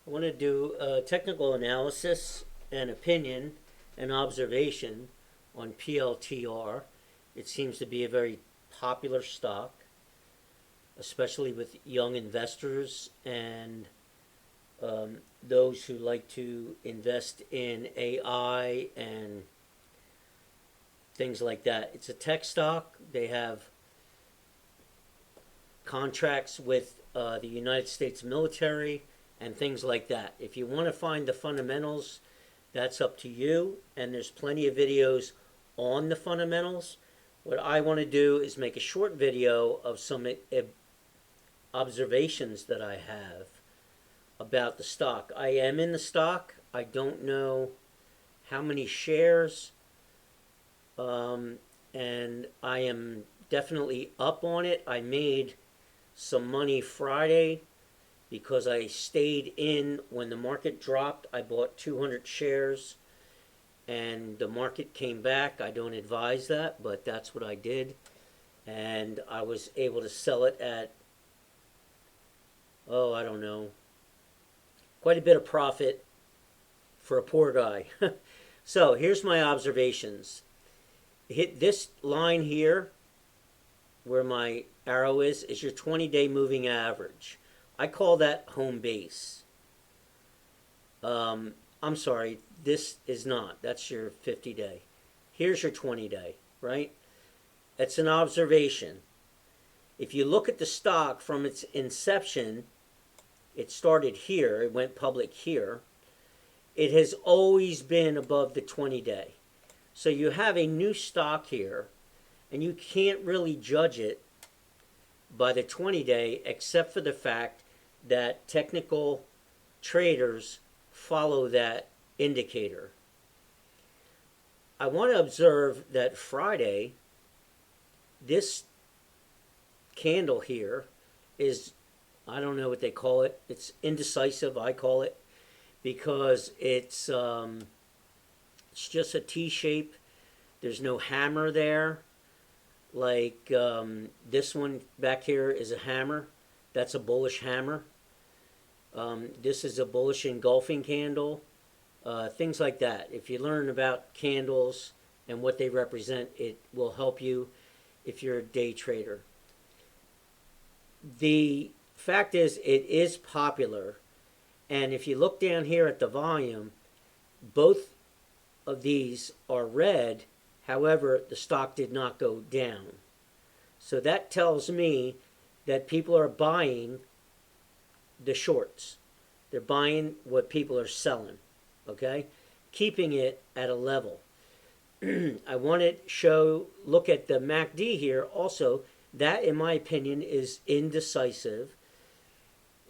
I want to do a technical analysis and opinion and observation on PLTR. It seems to be a very popular stock, especially with young investors and those who like to invest in AI and things like that. It's a tech stock. They have contracts with the United States military and things like that. If you want to find the fundamentals, that's up to you. And there's plenty of videos on the fundamentals. What I want to do is make a short video of some observations that I have about the stock. I am in the stock. I don't know how many shares, and I am definitely up on it. I made some money Friday because I stayed in when the market dropped. I bought 200 shares and the market came back. I don't advise that, but that's what I did. And I was able to sell it at, I don't know, quite a bit of profit for a poor guy. So here's my observations. Hit this line here where my arrow is your 20-day moving average. I call that home base. I'm sorry, this is not. That's your 50-day. Here's your 20-day, right? That's an observation. If you look at the stock from its inception, it started here, it went public here. It has always been above the 20-day. So you have a new stock here, and you can't really judge it by the 20-day except for the fact that technical traders follow that indicator. I want to observe that Friday, this candle here is, I don't know what they call it. It's indecisive, I call it, because it's just a T shape. There's no hammer there. Like this one back here is a hammer. That's a bullish hammer. This is a bullish engulfing candle. Things like that. If you learn about candles and what they represent, it will help you if you're a day trader. The fact is, it is popular. And if you look down here at the volume, both of these are red. However, the stock did not go down. So that tells me that people are buying the shorts. They're buying what people are selling, okay? Keeping it at a level. I want to look at the MACD here also. That, in my opinion, is indecisive.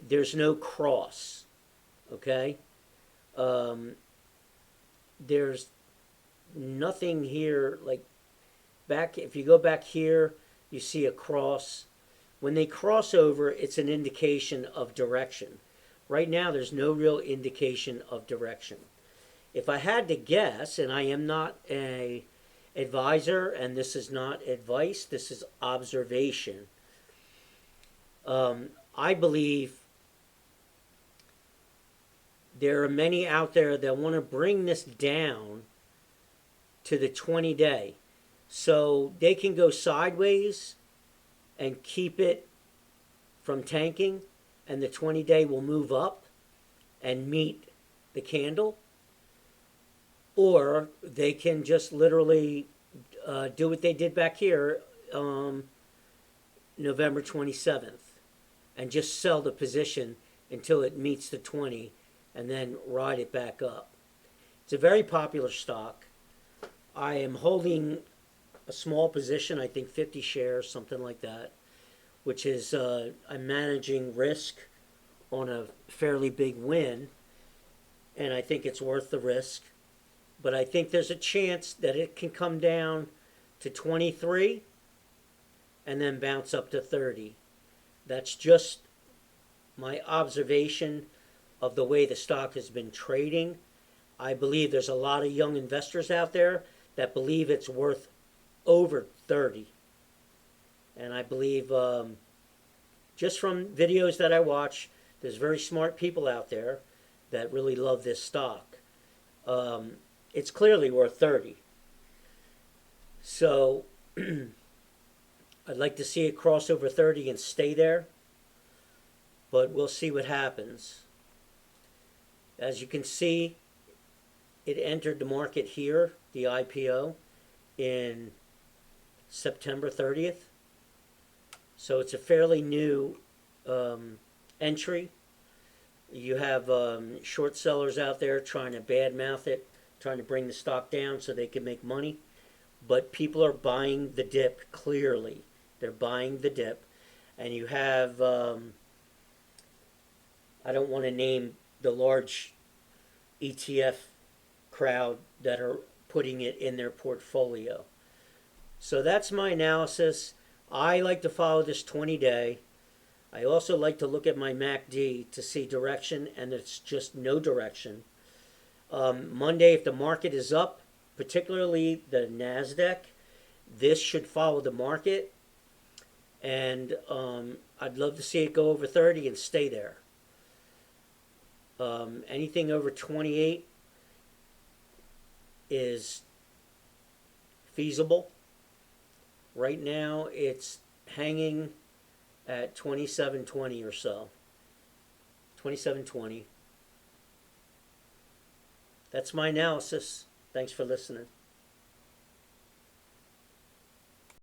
There's no cross, okay? There's nothing here, like back, if you go back here, you see a cross. When they cross over, it's an indication of direction. Right now, there's no real indication of direction. If I had to guess, and I am not an advisor, and this is not advice, this is observation, I believe there are many out there that want to bring this down to the 20-day. So they can go sideways and keep it from tanking, and the 20-day will move up and meet the candle. Or they can just literally do what they did back here November 27th and just sell the position until it meets the 20 and then ride it back up. It's a very popular stock. I am holding a small position, I think 50 shares, something like that, which is I'm managing risk on a fairly big win, and I think it's worth the risk. But I think there's a chance that it can come down to 23 and then bounce up to 30. That's just my observation of the way the stock has been trading. I believe there's a lot of young investors out there that believe it's worth over 30. And I believe, just from videos that I watch, there's very smart people out there that really love this stock. It's clearly worth 30. So I'd like to see it cross over 30 and stay there, but we'll see what happens. As you can see, it entered the market here, the IPO, in September 30th. So it's a fairly new entry. You have short sellers out there trying to badmouth it, trying to bring the stock down so they can make money. But people are buying the dip clearly. They're buying the dip. And you have, I don't want to name the large ETF crowd that are putting it in their portfolio. So that's my analysis. I like to follow this 20-day. I also like to look at my MACD to see direction, and it's just no direction. Monday, if the market is up, particularly the NASDAQ, this should follow the market. And I'd love to see it go over 30 and stay there. Anything over 28 is feasible. Right now, it's hanging at 27.20 or so. 27.20. That's my analysis. Thanks for listening.